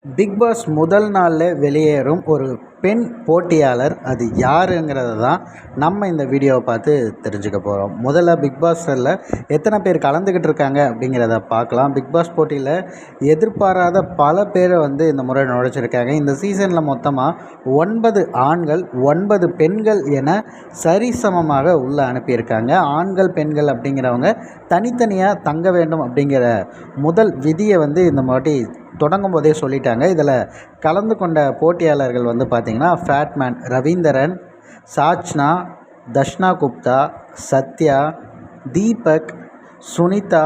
Big pass முதல் நாளில் வெளியேறும் ஒரு பெண் போட்டியாளர் அது யாருங்கிறத தான் நம்ம இந்த வீடியோவை பார்த்து தெரிஞ்சுக்க போகிறோம். முதல்ல பிக் பாஸில் எத்தனை பேர் கலந்துக்கிட்டு இருக்காங்க அப்படிங்கிறத பார்க்கலாம். பிக் பாஸ் போட்டியில் எதிர்பாராத பல பேரை இந்த முறை நுழைச்சிருக்காங்க. இந்த சீசனில் மொத்தமாக 9 ஆண்கள் 9 பெண்கள் என சரிசமமாக உள்ளே அனுப்பியிருக்காங்க. ஆண்கள் பெண்கள் அப்படிங்கிறவங்க தனித்தனியாக தங்க வேண்டும் அப்படிங்கிற முதல் விதியை இந்த மாதிரி தொடங்கும் போதே சொல்லிட்டாங்க. இதில் கலந்து கொண்ட போட்டியாளர்கள் பார்த்திங்கன்னா Fatman Ravindran, Sachana, Dharshana Gupta, Sathya, Deepak, Sunitha,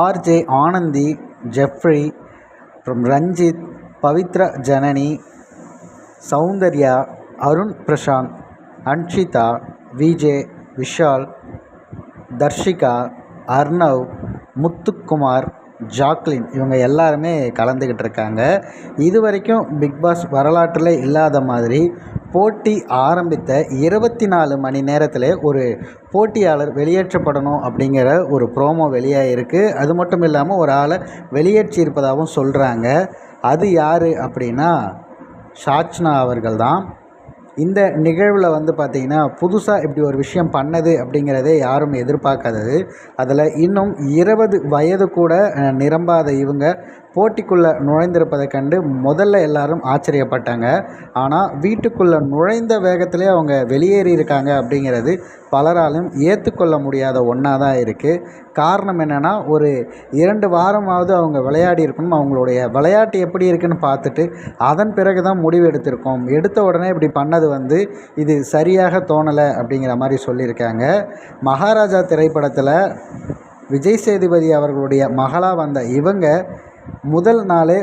RJ Ananthi, Jeffrey, அப்புறம் ரஞ்சித், பவித்ரா ஜனனி, சௌந்தர்யா, அருண் பிரசாந்த், அன்ஷிதா, விஜே, விஷால், தர்ஷிகா, அர்ணவ், முத்துக்குமார், ஜாக்லின் இவங்க எல்லாருமே கலந்துக்கிட்டு இருக்காங்க. இது வரைக்கும் பிக் பாஸ் வரலாற்றில் இல்லாத மாதிரி போட்டி ஆரம்பித்த 24 மணி நேரத்தில் ஒரு போட்டியாளர் வெளியேற்றப்படணும் அப்படிங்கிற ஒரு ப்ரோமோ வெளியாகிருக்கு. அது மட்டும் இல்லாமல் ஒரு ஆளை வெளியேற்றியிருப்பதாகவும் சொல்கிறாங்க. அது யார் அப்படின்னா சாச்னா அவர்கள் தான். இந்த நிகழ்வில் பார்த்திங்கன்னா புதுசாக இப்படி ஒரு விஷயம் பண்ணது அப்படிங்கிறதே யாரும் எதிர்பார்க்காதது. அதில் இன்னும் 20 வயது கூட நிரம்பாத இவங்க போட்டிக்குள்ளே நுழைந்திருப்பதை கண்டு முதல்ல எல்லாரும் ஆச்சரியப்பட்டாங்க. ஆனால் வீட்டுக்குள்ளே நுழைந்த வேகத்திலே அவங்க வெளியேறியிருக்காங்க அப்படிங்கிறது பலராலும் ஏற்றுக்கொள்ள முடியாத ஒன்றா தான் இருக்குது. காரணம் என்னென்னா, ஒரு 2 வாரமாவது அவங்க விளையாடி இருக்கணும். அவங்களுடைய விளையாட்டு எப்படி இருக்குன்னு பார்த்துட்டு அதன் பிறகு தான் முடிவு எடுத்திருக்கோம். எடுத்த உடனே இப்படி பண்ணது இது சரியாக தோணலை அப்படிங்கிற மாதிரி சொல்லியிருக்காங்க. மகாராஜா திரைப்படத்தில் விஜய் சேதுபதி அவர்களுடைய மகளாக வந்த இவங்க முதல் நாளே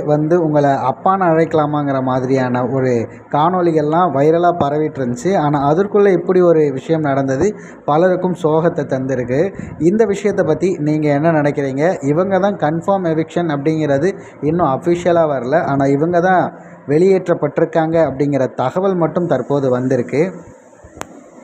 உங்களை அப்பான்னு அழைக்கலாமாங்கிற மாதிரியான ஒரு காணொலிகள்லாம் வைரலாக பரவிட்டு இருந்துச்சு. ஆனால் அதற்குள்ளே இப்படி ஒரு விஷயம் நடந்தது பலருக்கும் சோகத்தை தந்திருக்கு. இந்த விஷயத்தை பற்றி நீங்கள் என்ன நினைக்கிறீங்க? இவங்க தான் கன்ஃபார்ம் எவிக்ஷன் அப்படிங்கிறது இன்னும் அஃபிஷியலாக வரல. ஆனால் இவங்க தான் வெளியேற்றப்பட்டிருக்காங்க அப்படிங்கிற தகவல் மட்டும் தற்போது வந்திருக்கு.